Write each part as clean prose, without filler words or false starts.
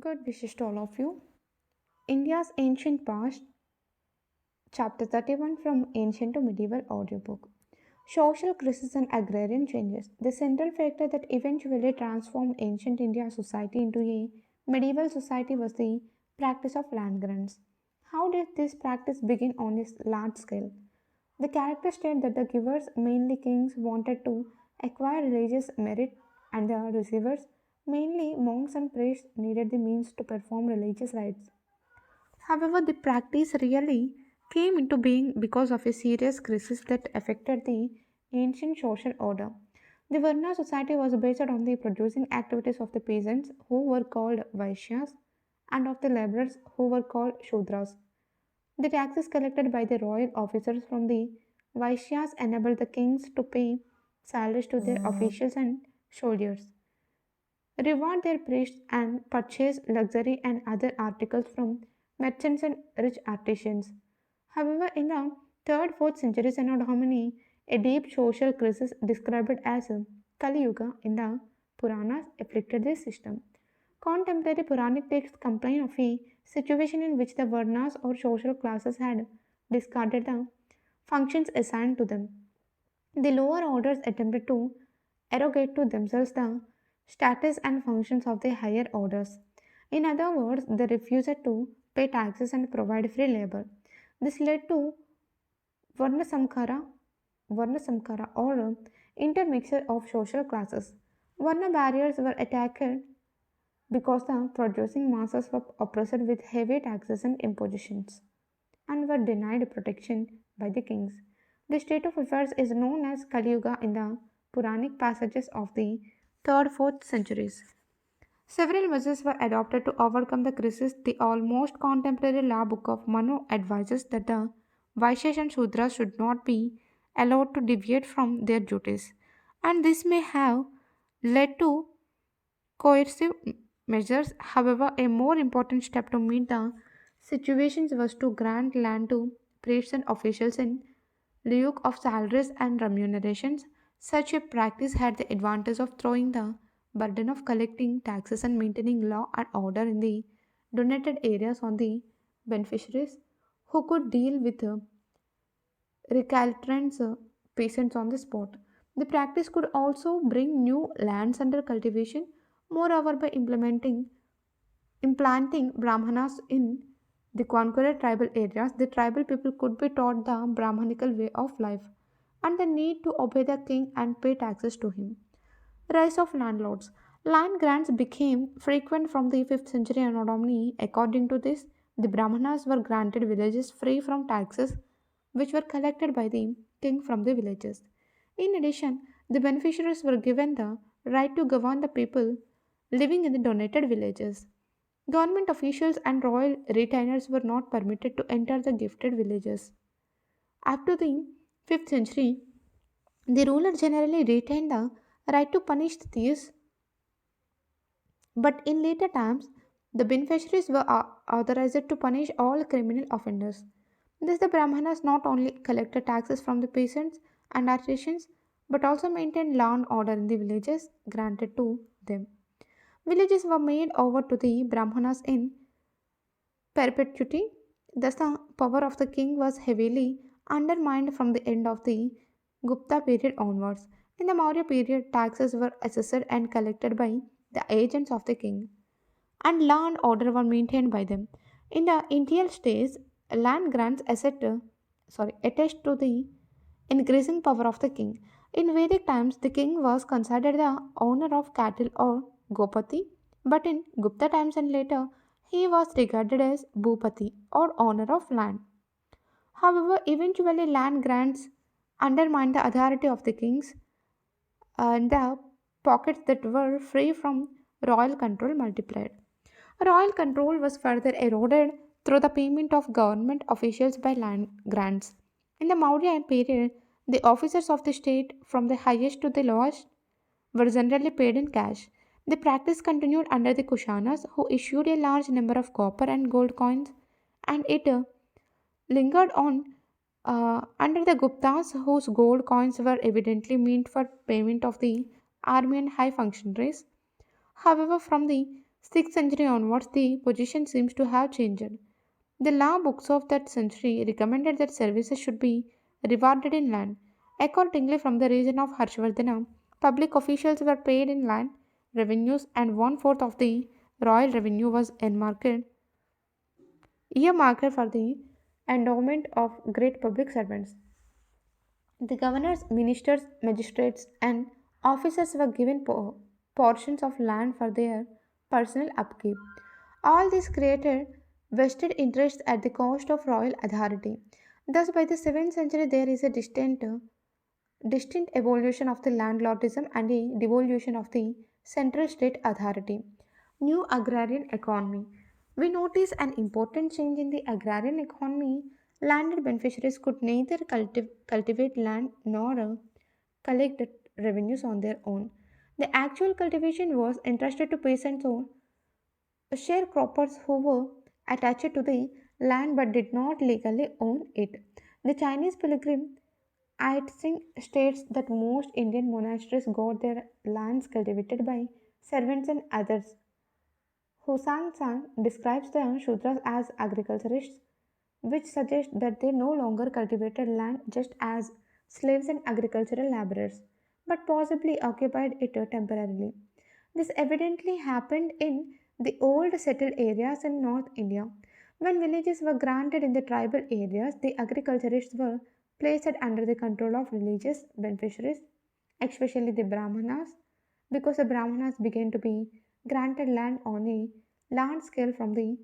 Good wishes to all of you. India's Ancient Past, Chapter 31 from Ancient to Medieval Audiobook. Social crisis and agrarian changes. The central factor that eventually transformed ancient India society into a medieval society was the practice of land grants. How did this practice begin on a large scale? The character state that the givers, mainly kings, wanted to acquire religious merit, and the receivers, mainly monks and priests, needed the means to perform religious rites. However, the practice really came into being because of a serious crisis that affected the ancient social order. The Varna society was based on the producing activities of the peasants, who were called Vaishyas, and of the laborers, who were called Shudras. The taxes collected by the royal officers from the Vaishyas enabled the kings to pay salaries to their officials and soldiers, reward their priests, and purchase luxury and other articles from merchants and rich artisans. However, in the 3rd 4th centuries and Domini, a deep social crisis described as Kali Yuga in the Puranas afflicted this system. Contemporary Puranic texts complain of a situation in which the Varnas or social classes had discarded the functions assigned to them. The lower orders attempted to arrogate to themselves the status and functions of the higher orders. In other words, they refused to pay taxes and provide free labor. This led to Varna Samkara, Varna Samkara or intermixture of social classes. Varna barriers were attacked because the producing masses were oppressed with heavy taxes and impositions and were denied protection by the kings. The state of affairs is known as Kali Yuga in the Puranic passages of the 3rd 4th centuries. Several measures were adopted to overcome the crisis. The almost contemporary law book of Manu advises that the Vaishyas and Shudras should not be allowed to deviate from their duties, and this may have led to coercive measures. However, a more important step to meet the situations was to grant land to priests and officials in lieu of salaries and remunerations. Such a practice had the advantage of throwing the burden of collecting taxes and maintaining law and order in the donated areas on the beneficiaries, who could deal with recalcitrant peasants on the spot. The practice could also bring new lands under cultivation. Moreover, by implanting Brahmanas in the conquered tribal areas, the tribal people could be taught the Brahmanical way of life and the need to obey the king and pay taxes to him. Rise of landlords. Land grants became frequent from the 5th century Anno Domini. According to this, the Brahmanas were granted villages free from taxes which were collected by the king from the villages. In addition, the beneficiaries were given the right to govern the people living in the donated villages. Government officials and royal retainers were not permitted to enter the gifted villages. Up to the 5th century, the ruler generally retained the right to punish thieves, but in later times, the beneficiaries were authorized to punish all criminal offenders. Thus, the Brahmanas not only collected taxes from the peasants and artisans, but also maintained law and order in the villages granted to them. Villages were made over to the Brahmanas in perpetuity. Thus, the power of the king was heavily undermined from the end of the Gupta period onwards. In the Maurya period, taxes were assessed and collected by the agents of the king, and law and order were maintained by them. In the initial stage, land grants attached to the increasing power of the king. In Vedic times, the king was considered the owner of cattle or Gopati, but in Gupta times and later, he was regarded as Bhupati or owner of land. However, eventually land grants undermined the authority of the kings, and the pockets that were free from royal control multiplied. Royal control was further eroded through the payment of government officials by land grants. In the Maurya period, the officers of the state, from the highest to the lowest, were generally paid in cash. The practice continued under the Kushanas, who issued a large number of copper and gold coins, and it lingered on under the Guptas, whose gold coins were evidently meant for payment of the army and high functionaries. However, from the 6th century onwards, the position seems to have changed. The law books of that century recommended that services should be rewarded in land. Accordingly, from the region of Harshvardhana, public officials were paid in land revenues, and one fourth of the royal revenue was earmarked for the endowment of great public servants. The governors, ministers, magistrates, and officers were given portions of land for their personal upkeep. All this created vested interests at the cost of royal authority. Thus, by the 7th century, there is a distinct evolution of the landlordism and a devolution of the central state authority. New agrarian economy. We notice an important change in the agrarian economy. Landed beneficiaries could neither cultivate land nor collect revenues on their own. The actual cultivation was entrusted to peasants or sharecroppers who were attached to the land but did not legally own it. The Chinese pilgrim Aitzing states that most Indian monasteries got their lands cultivated by servants and others. Husang San describes the Shudras as agriculturists, which suggests that they no longer cultivated land just as slaves and agricultural laborers, but possibly occupied it temporarily. This evidently happened in the old settled areas in North India. When villages were granted in the tribal areas, the agriculturists were placed under the control of religious beneficiaries, especially the Brahmanas, because the Brahmanas began to be granted land on a large scale from the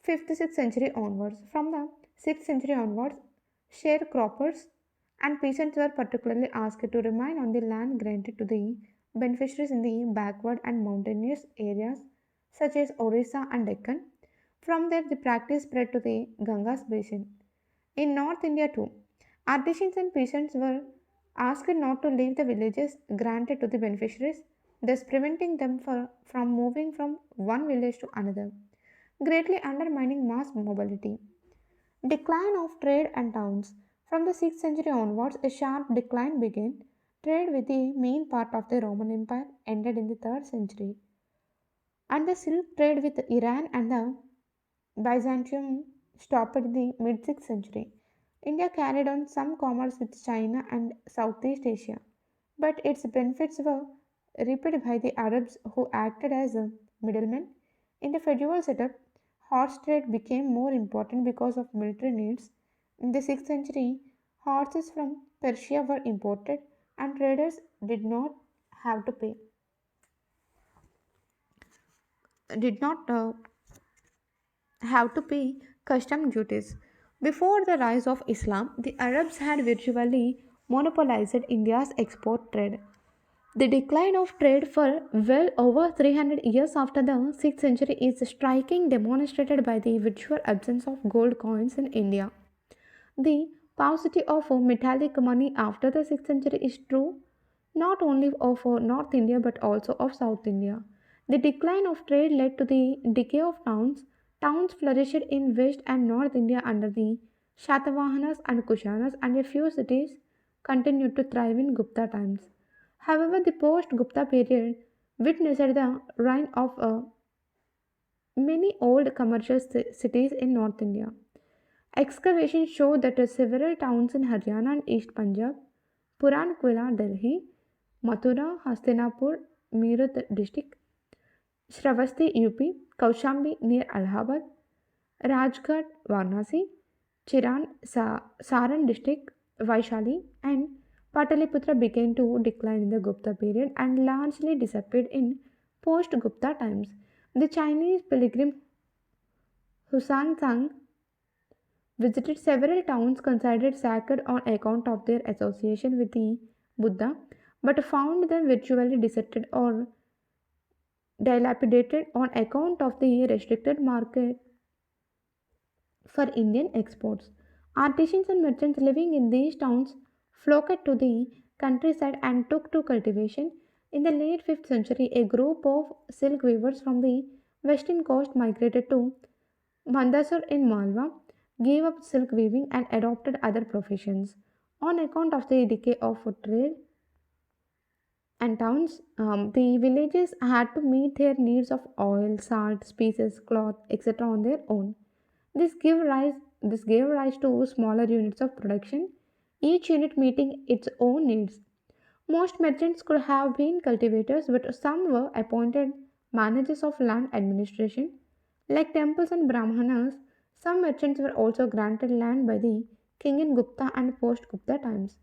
5th to 6th century onwards. From the 6th century onwards, sharecroppers and peasants were particularly asked to remain on the land granted to the beneficiaries in the backward and mountainous areas such as Orissa and Deccan. From there, the practice spread to the Ganges basin. In North India too, artisans and peasants were asked not to leave the villages granted to the beneficiaries, thus preventing them from moving from one village to another, greatly undermining mass mobility. Decline of trade and towns. From the 6th century onwards, a sharp decline began. Trade with the main part of the Roman Empire ended in the 3rd century, and the silk trade with Iran and the Byzantium stopped in the mid 6th century. India carried on some commerce with China and Southeast Asia, but its benefits were reaped by the Arabs who acted as middlemen. In the feudal setup, horse trade became more important because of military needs. In the 6th century, horses from Persia were imported and traders did not have to pay did not have to pay custom duties. Before the rise of Islam, the Arabs had virtually monopolized India's export trade. The decline of trade for well over 300 years after the 6th century is striking, demonstrated by the virtual absence of gold coins in India. The paucity of metallic money after the 6th century is true not only of North India but also of South India. The decline of trade led to the decay of towns. Towns flourished in West and North India under the Shatavahanas and Kushanas, and a few cities continued to thrive in Gupta times. However, the post Gupta period witnessed the rise of many old commercial cities in North India. Excavations show that several towns in Haryana and East Punjab, Puranquilla, Delhi, Mathura, Hastinapur, Meerut district, Shravasti, UP, Kaushambi near Allahabad, Rajghat, Varanasi, Saran district, Vaishali, and Pataliputra began to decline in the Gupta period and largely disappeared in post Gupta times. The Chinese pilgrim Husan Sang visited several towns considered sacred on account of their association with the Buddha, but found them virtually deserted or dilapidated on account of the restricted market for Indian exports. Artisans and merchants living in these towns flocked to the countryside and took to cultivation. In the late 5th century, a group of silk weavers from the western coast migrated to Mandasur in Malwa, gave up silk weaving and adopted other professions. On account of the decay of trade, and towns, the villages had to meet their needs of oil, salt, spices, cloth, etc. on their own. This gave rise this gave rise to smaller units of production, each unit meeting its own needs. Most merchants could have been cultivators, but some were appointed managers of land administration. Like temples and brahmanas, some merchants were also granted land by the king in Gupta and post Gupta times.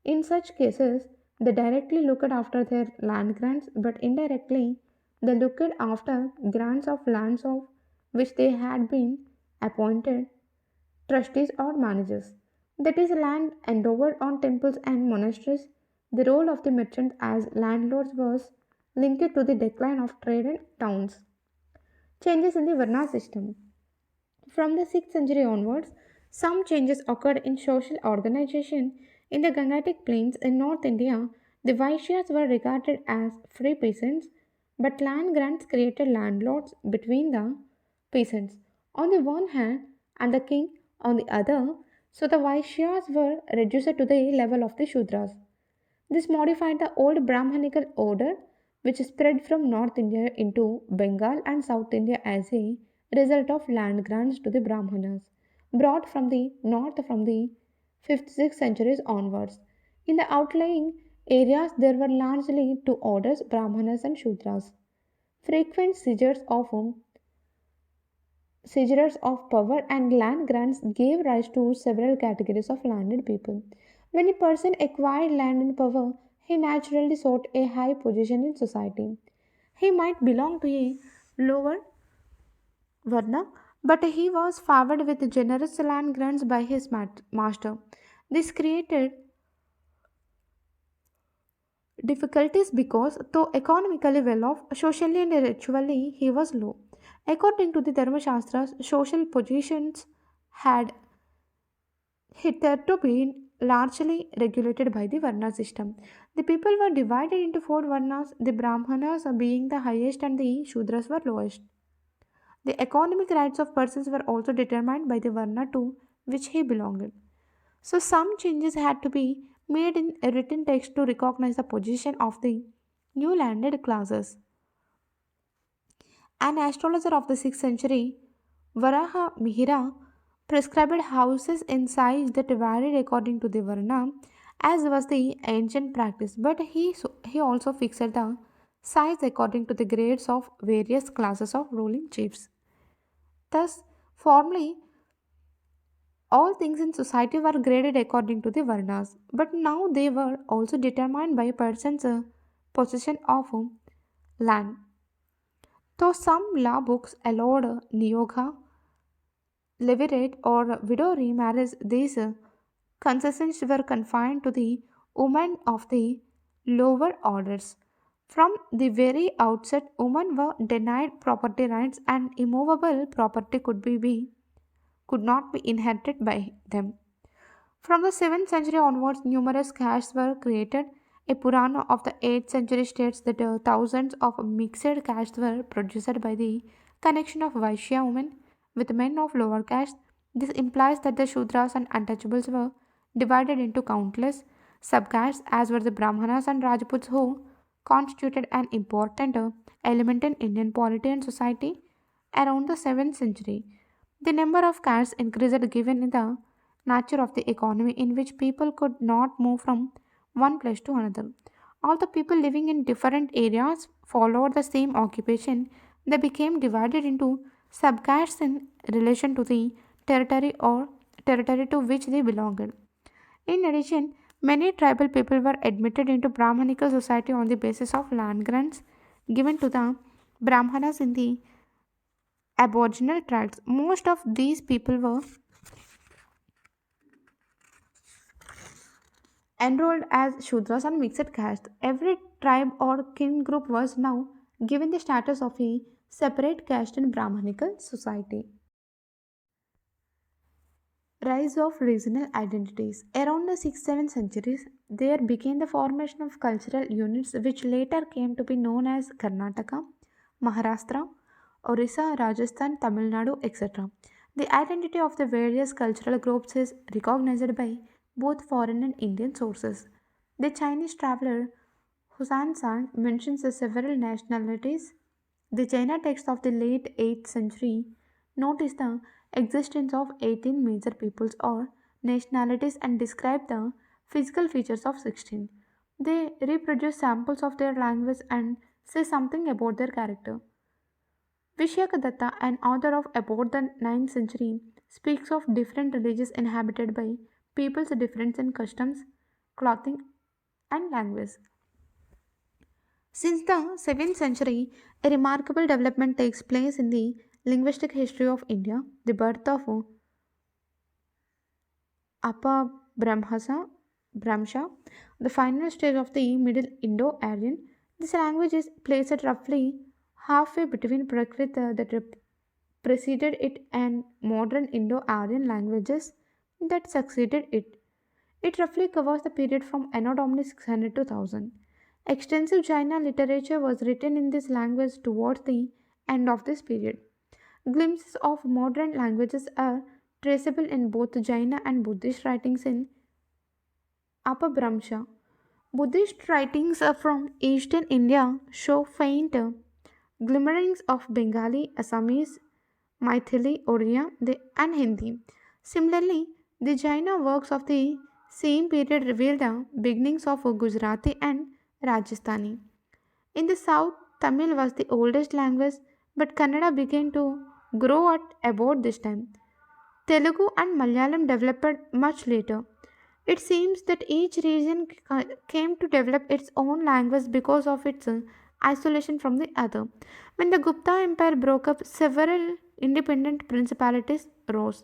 In such cases, they directly looked after their land grants, but indirectly they looked after grants of lands of which they had been appointed trustees or managers. That is, land endowed on temples and monasteries. The role of the merchant as landlords was linked to the decline of trade in towns. Changes in the Varna system. From the 6th century onwards, some changes occurred in social organization. In the Gangetic Plains in North India, the Vaishyas were regarded as free peasants, but land grants created landlords between the peasants on the one hand and the king on the other, so the Vaishyas were reduced to the level of the Shudras. This modified the old Brahmanical order, which spread from North India into Bengal and South India as a result of land grants to the Brahmanas, brought from the north from the 5th 6th centuries onwards. In the outlying areas, there were largely two orders, Brahmanas and Shudras. Frequent seizures of power and land grants gave rise to several categories of landed people. When a person acquired land and power, he naturally sought a high position in society. He might belong to a lower Varna, but he was favored with generous land grants by his master. This created difficulties because, though economically well off, socially and ritually he was low. According to the Dharma Shastras, social positions had hitherto been largely regulated by the Varna system. The people were divided into four Varnas, the Brahmanas being the highest and the Shudras were lowest. The economic rights of persons were also determined by the Varna to which he belonged. So, some changes had to be made in a written text to recognize the position of the new landed classes. An astrologer of the 6th century, Varaha Mihira, prescribed houses in size that varied according to the Varna, as was the ancient practice, but he also fixed the size according to the grades of various classes of ruling chiefs. Thus, formally, all things in society were graded according to the Varnas, but now they were also determined by a person's possession of land. Though some law books allowed niyoga, levirate, or widow remarriage, these concessions were confined to the women of the lower orders. From the very outset, women were denied property rights, and immovable property could not be inherited by them. From the 7th century onwards, numerous castes were created. A Purana of the 8th century states that thousands of mixed castes were produced by the connection of Vaishya women with men of lower caste. This implies that the Shudras and untouchables were divided into countless subcastes, as were the Brahmanas and Rajputs, who constituted an important element in Indian polity and society around the 7th century. The number of castes increased given the nature of the economy in which people could not move from one place to another. Although people living in different areas followed the same occupation, they became divided into subcastes in relation to the territory to which they belonged. In addition, many tribal people were admitted into Brahmanical society on the basis of land grants given to the Brahmanas in the aboriginal tracts. Most of these people were enrolled as Shudras and mixed caste. Every tribe or kin group was now given the status of a separate caste in Brahmanical society. Rise of regional identities. Around the 6th 7th centuries, there began the formation of cultural units which later came to be known as Karnataka, Maharashtra, Orissa, Rajasthan, Tamil Nadu, etc. The identity of the various cultural groups is recognized by both foreign and Indian sources. The Chinese traveler Husain mentions the several nationalities. The China text of the late 8th century noticed the existence of 18 major peoples or nationalities and describe the physical features of 16. They reproduce samples of their language and say something about their character. Vishyakadatta, an author of about the 9th century, speaks of different villages inhabited by peoples different in customs, clothing, and language. Since the 7th century, a remarkable development takes place in the linguistic history of India, the birth of Upper Brahmsha, the final stage of the Middle Indo-Aryan. This language is placed roughly halfway between Prakrit that preceded it and modern Indo-Aryan languages that succeeded it. It roughly covers the period from Anno Domini 600 to 1000. Extensive Jaina literature was written in this language towards the end of this period. Glimpses of modern languages are traceable in both Jaina and Buddhist writings in Apabhramsha. Buddhist writings from eastern India show faint glimmerings of Bengali, Assamese, Maithili, Oriya, and Hindi. Similarly, the Jaina works of the same period reveal the beginnings of Gujarati and Rajasthani. In the south, Tamil was the oldest language, but Kannada began to grow at about this time. Telugu and Malayalam developed much later. It seems that each region came to develop its own language because of its isolation from the other. When the Gupta Empire broke up, several independent principalities rose,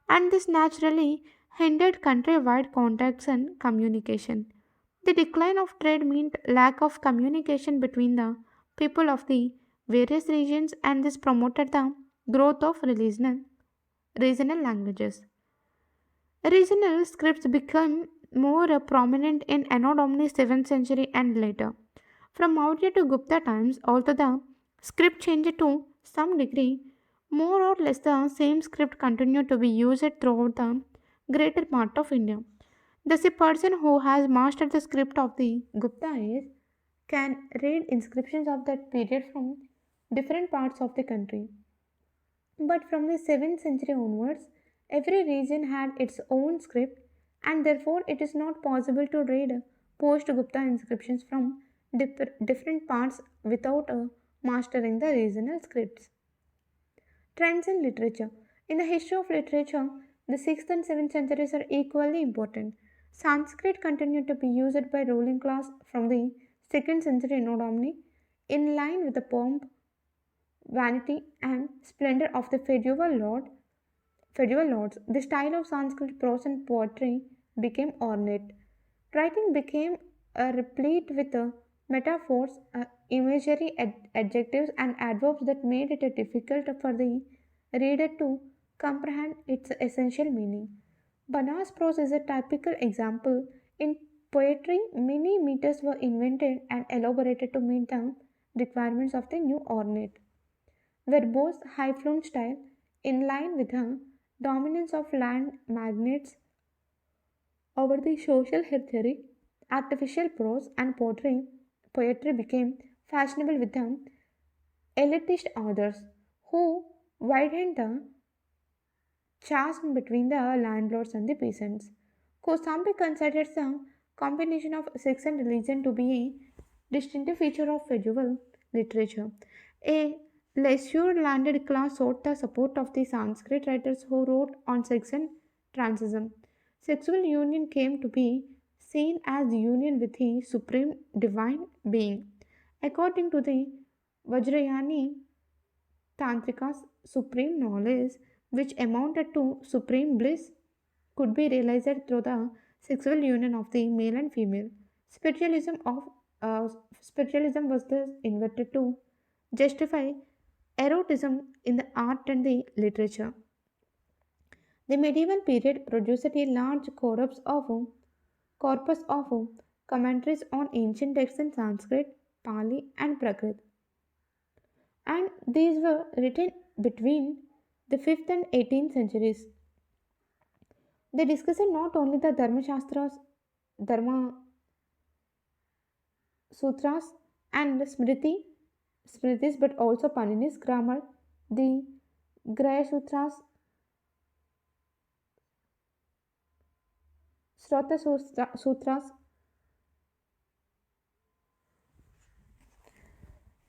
and this naturally hindered countrywide contacts and communication. The decline of trade meant lack of communication between the people of the various regions, and this promoted the growth of regional languages. Regional scripts became more prominent in Anno Domini 7th century and later. From Maurya to Gupta times, although the script changed to some degree, more or less the same script continued to be used throughout the greater part of India. Thus, a person who has mastered the script of the Gupta age can read inscriptions of that period from different parts of the country. But from the 7th century onwards, every region had its own script, and therefore it is not possible to read post Gupta inscriptions from different parts without mastering the regional scripts. Trends in literature. In the history of literature, the 6th and 7th centuries are equally important. Sanskrit continued to be used by ruling class from the 2nd century Anno Domini in line with the pomp, vanity, and splendor of the Feudal lords. The style of Sanskrit prose and poetry became ornate. Writing became replete with metaphors, imagery, adjectives, and adverbs that made it difficult for the reader to comprehend its essential meaning. Banas prose is a typical example. In poetry, many meters were invented and elaborated to meet the requirements of the new ornate. Verbose, high flown style, in line with the dominance of land magnates over the social hierarchy, artificial prose and poetry became fashionable with the elitist authors who widened the chasm between the landlords and the peasants. Kosambi considers the combination of sex and religion to be a distinctive feature of medieval literature. A leisure landed class sought the support of the Sanskrit writers who wrote on sex and transism. Sexual union came to be seen as union with the supreme divine being. According to the Vajrayani Tantrika's supreme knowledge, which amounted to supreme bliss, could be realized through the sexual union of the male and female. Spiritualism of spiritualism was thus invented to justify erotism in the art and the literature. The medieval period produced a large corpus of commentaries on ancient texts in Sanskrit, Pali, and Prakrit, and these were written between the 5th and 18th centuries. They discussed not only the Dharma Shastras, Dharma sutras and smritis, but also Panini's grammar, the Graya Sutras, Sutras,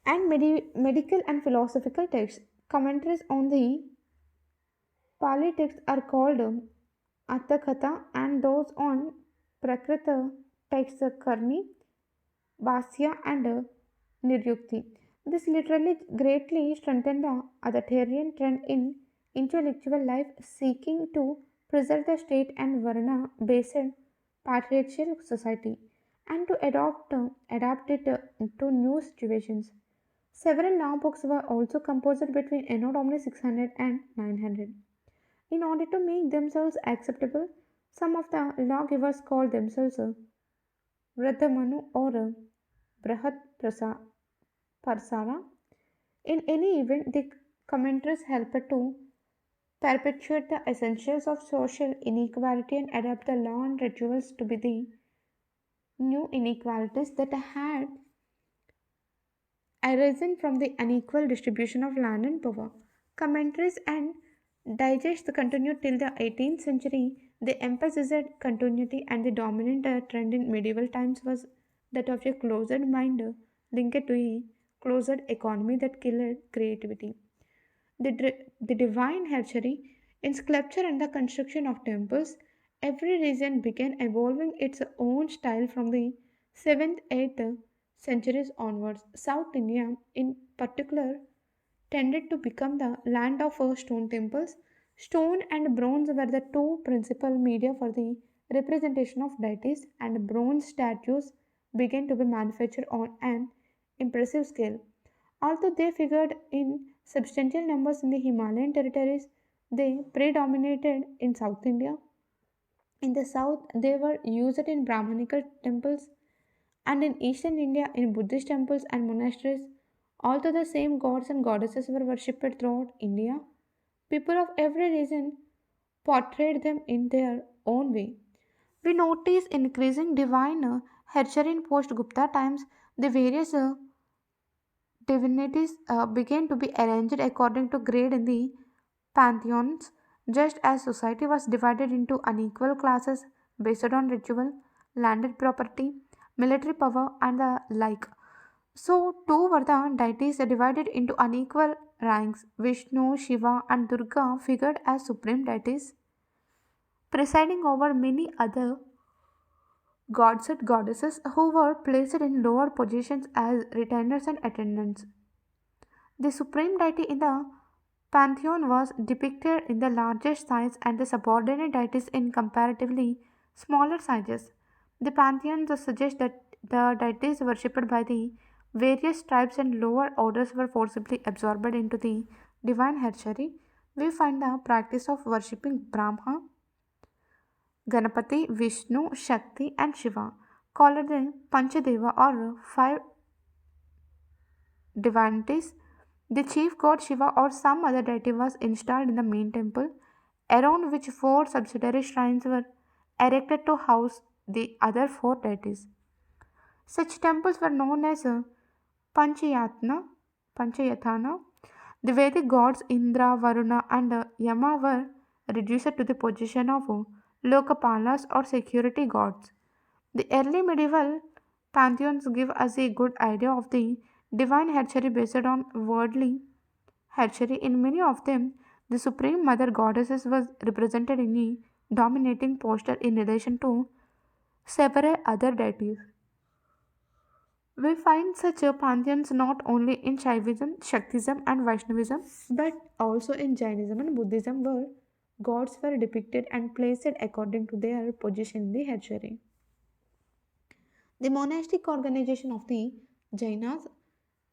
and medical and philosophical texts. Commentaries on the Pali texts are called Atthakatha, and those on Prakrita texts Karni, Bhasya, and Niryukti. This literally greatly strengthened the authoritarian trend in intellectual life seeking to preserve the state and Varna based patriarchal society and to adapt it to new situations. Several law books were also composed between Anno Domini 600 and 900. In order to make themselves acceptable, some of the lawgivers called themselves Vradhamanu or Brahat Parsara. In any event, the commentaries help to perpetuate the essentials of social inequality and adapt the law and rituals to be the new inequalities that had arisen from the unequal distribution of land and power. Commentaries and digests continued till the 18th century. They emphasized continuity, and the dominant trend in medieval times was that of a closed mind linked to a closed economy that killed creativity. The divine hatchery in sculpture and the construction of temples, every region began evolving its own style from the 7th, 8th centuries onwards. South India, in particular, tended to become the land of stone temples. Stone and bronze were the two principal media for the representation of deities, and bronze statues began to be manufactured on an impressive scale. Although they figured in substantial numbers in the Himalayan territories, they predominated in South India. In the south, they were used in Brahmanical temples, and in eastern India in Buddhist temples and monasteries. Although the same gods and goddesses were worshipped throughout India, people of every region portrayed them in their own way. We notice increasing divine heraldry in post Gupta times. The various divinities began to be arranged according to grade in the pantheons, just as society was divided into unequal classes based on ritual, landed property, military power, and the like. So, too were the deities divided into unequal ranks. Vishnu, Shiva, and Durga figured as supreme deities, presiding over many other gods and goddesses who were placed in lower positions as retainers and attendants. The supreme deity in the pantheon was depicted in the largest size and the subordinate deities in comparatively smaller sizes. The pantheons suggest that the deities worshipped by the various tribes and lower orders were forcibly absorbed into the divine hierarchy. We find the practice of worshipping Brahma, Ganapati, Vishnu, Shakti, and Shiva, called the Panchadeva or five divinities. The chief god Shiva or some other deity was installed in the main temple, around which four subsidiary shrines were erected to house the other four deities. Such temples were known as Panchayatna, Panchayathana. The Vedic gods Indra, Varuna, and Yama were reduced to the position of Lokapalas or security gods. The early medieval pantheons give us a good idea of the divine hierarchy based on worldly hierarchy. In many of them, the supreme mother goddesses was represented in a dominating posture in relation to several other deities. We find such pantheons not only in Shaivism, Shaktism, and Vaishnavism, but also in Jainism and Buddhism, where gods were depicted and placed according to their position in the hierarchy. The monastic organization of the Jainas,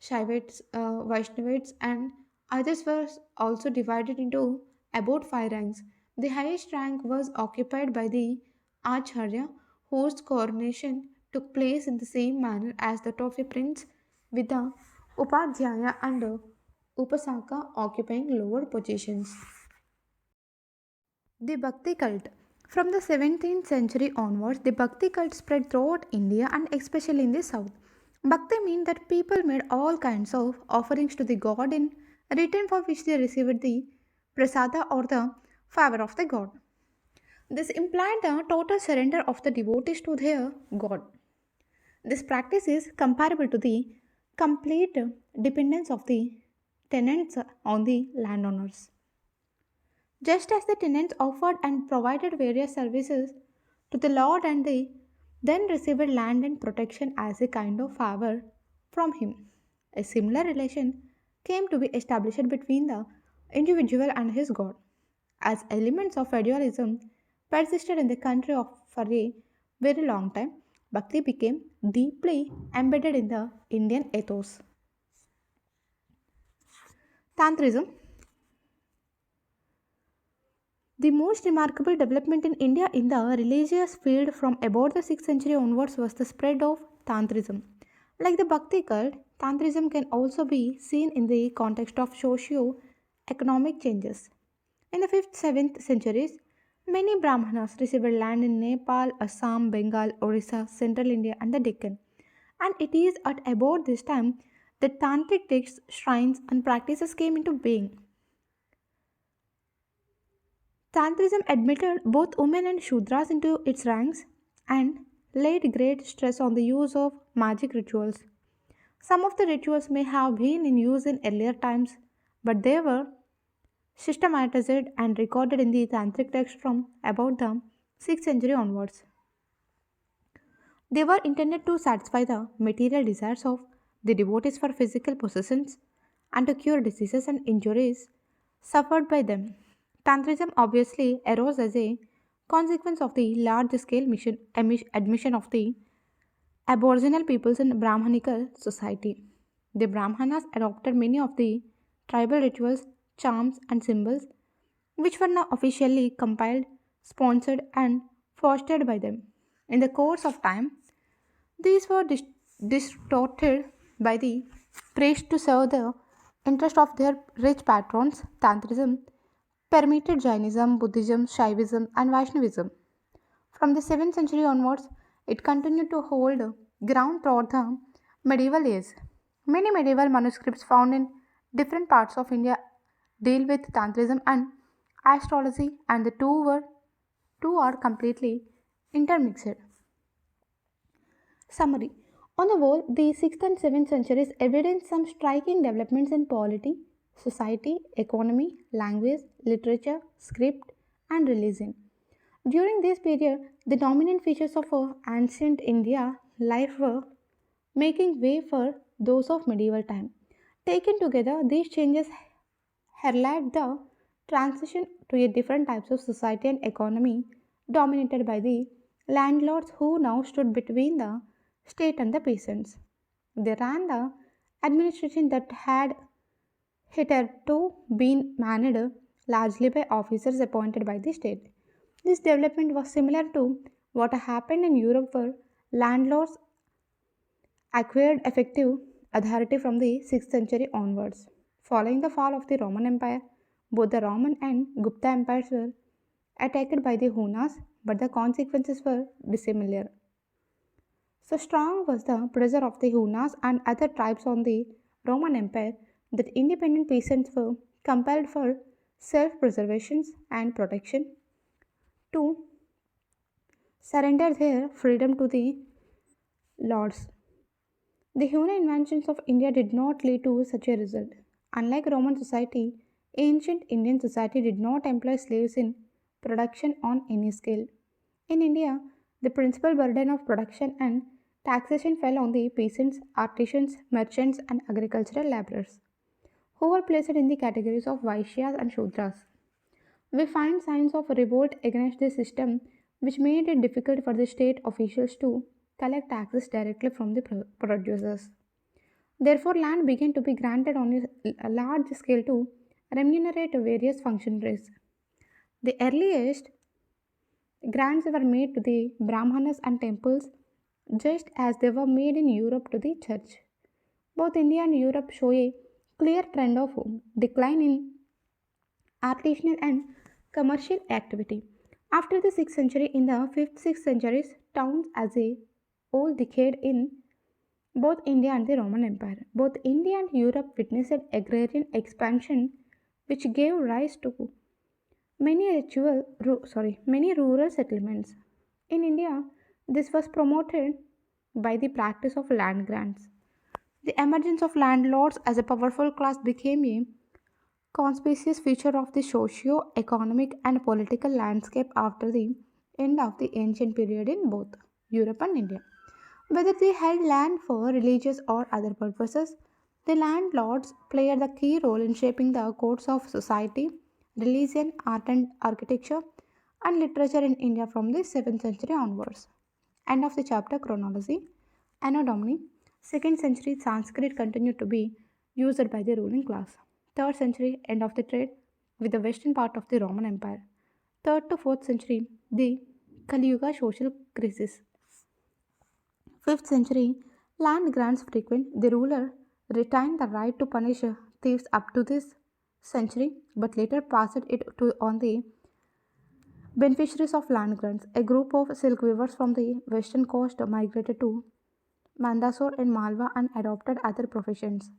Shaivites, Vaishnavites, and others was also divided into about five ranks. The highest rank was occupied by the Acharya, whose coronation took place in the same manner as that of a prince, with the Upadhyaya and Upasaka occupying lower positions. The Bhakti cult. From the 17th century onwards, the Bhakti cult spread throughout India and especially in the south. Bhakti meant that people made all kinds of offerings to the god in return for which they received the prasada or the favor of the god. This implied the total surrender of the devotees to their god. This practice is comparable to the complete dependence of the tenants on the landowners. Just as the tenants offered and provided various services to the Lord and they then received land and protection as a kind of favor from him. A similar relation came to be established between the individual and his God, as elements of feudalism persisted in the country for a very long time. Bhakti became deeply embedded in the Indian ethos. Tantrism, the most remarkable development in India in the religious field from about the 6th century onwards was the spread of Tantrism. Like the Bhakti cult, Tantrism can also be seen in the context of socio economic changes. In the 5th 7th centuries, many Brahmanas received land in Nepal, Assam, Bengal, Orissa, central India, and the Deccan. And it is at about this time that tantric texts, shrines, and practices came into being. Tantrism admitted both women and Shudras into its ranks and laid great stress on the use of magic rituals. Some of the rituals may have been in use in earlier times, but they were systematized and recorded in the Tantric text from about the 6th century onwards. They were intended to satisfy the material desires of the devotees for physical possessions and to cure diseases and injuries suffered by them. Tantrism obviously arose as a consequence of the large scale admission of the Aboriginal peoples in Brahmanical society. The Brahmanas adopted many of the tribal rituals, charms, and symbols which were now officially compiled, sponsored, and fostered by them. In the course of time, these were distorted by the priests to serve the interest of their rich patrons. Tantrism permeated Jainism, Buddhism, Shaivism, and Vaishnavism. From the 7th century onwards, it continued to hold ground throughout the medieval age. Many medieval manuscripts found in different parts of India deal with Tantrism and astrology, and the two are completely intermixed. Summary. On the whole, the 6th and 7th centuries evidence some striking developments in polity, society, economy, language, literature, script, and religion. During this period, the dominant features of ancient India life were making way for those of medieval time. Taken together, these changes herald the transition to a different types of society and economy dominated by the landlords who now stood between the state and the peasants. They ran the administration that had hitherto been managed largely by officers appointed by the state. This development was similar to what happened in Europe where landlords acquired effective authority from the 6th century onwards. Following the fall of the Roman Empire, both the Roman and Gupta empires were attacked by the Hunas, but the consequences were dissimilar. So strong was the pressure of the Hunas and other tribes on the Roman Empire that independent peasants were compelled for self preservation and protection to surrender their freedom to the lords. The human inventions of India did not lead to such a result. Unlike Roman society, ancient Indian society did not employ slaves in production on any scale. In India, the principal burden of production and taxation fell on the peasants, artisans, merchants, and agricultural laborers, who were placed in the categories of Vaishyas and Shudras. We find signs of revolt against this system, which made it difficult for the state officials to collect taxes directly from the producers. Therefore, land began to be granted on a large scale to remunerate various functionaries. The earliest grants were made to the Brahmanas and temples just as they were made in Europe to the church. Both India and Europe show a clear trend of decline in artisanal and commercial activity. After the 6th century, in the 5th 6th centuries, towns as a whole decayed in both India and the Roman Empire. Both India and Europe witnessed agrarian expansion, which gave rise to many rural settlements. In India, this was promoted by the practice of land grants. The emergence of landlords as a powerful class became a conspicuous feature of the socio-economic and political landscape after the end of the ancient period in both Europe and India. Whether they held land for religious or other purposes, the landlords played the key role in shaping the codes of society, religion, art and architecture, and literature in India from the 7th century onwards. End of the chapter chronology. Anno Domini, 2nd century Sanskrit continued to be used by the ruling class. 3rd century, end of the trade with the western part of the Roman Empire. 3rd to 4th century, the Kali Yuga social crisis. 5th century, land grants frequent. The ruler retained the right to punish thieves up to this century, but later passed it to on the beneficiaries of land grants. A group of silk weavers from the western coast migrated to Mandasore in Malwa and adopted other professions.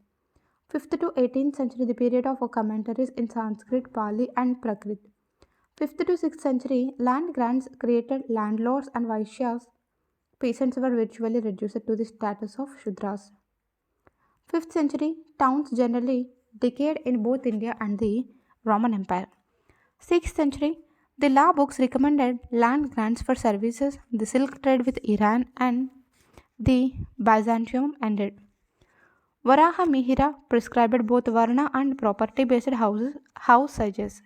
5th to 18th century, the period of commentaries in Sanskrit, Pali, and Prakrit. 5th to 6th century, land grants created landlords and vaishyas. Peasants were virtually reduced to the status of Shudras. 5th century, towns generally decayed in both India and the Roman Empire. 6th century, the law books recommended land grants for services. The silk trade with Iran and the Byzantium ended. Varaha Mihira prescribed both Varna and property based house sizes.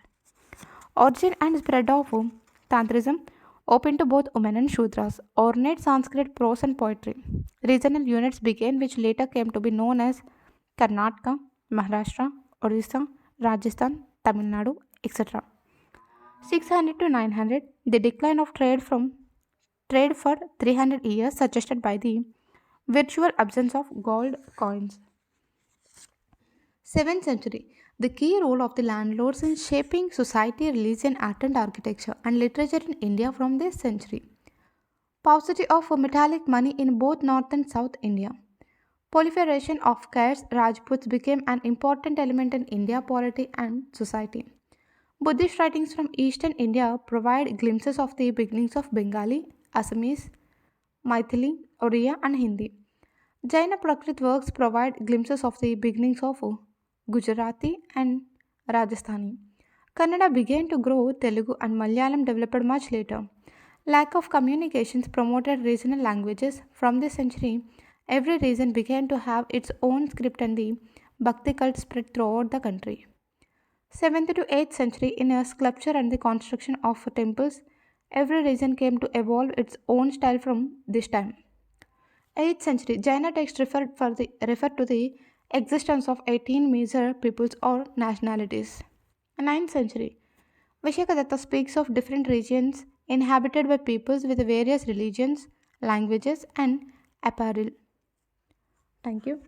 Origin and spread of Tantrism open to both women and Shudras. Ornate Sanskrit prose and poetry. Regional units began, which later came to be known as Karnataka, Maharashtra, Odisha, Rajasthan, Tamil Nadu, etc. 600 to 900, the decline of trade for 300 years suggested by the virtual absence of gold coins. 7th century, the key role of the landlords in shaping society, religion, art and architecture and literature in India from this century. Paucity of metallic money in both North and South India. Proliferation of caste Rajputs became an important element in India polity and society. Buddhist writings from eastern India provide glimpses of the beginnings of Bengali, Assamese, Maithili, Oriya, and Hindi. Jaina Prakrit works provide glimpses of the beginnings of Gujarati and Rajasthani. Kannada began to grow, Telugu and Malayalam developed much later. Lack of communications promoted regional languages. From this century, every region began to have its own script and the Bhakti cult spread throughout the country. 7th to 8th century, in a sculpture and the construction of temples, every region came to evolve its own style from this time. 8th century, Jaina texts refer to the existence of 18 major peoples or nationalities. 9th century, Vishakadatta speaks of different regions inhabited by peoples with various religions, languages, and apparel. Thank you.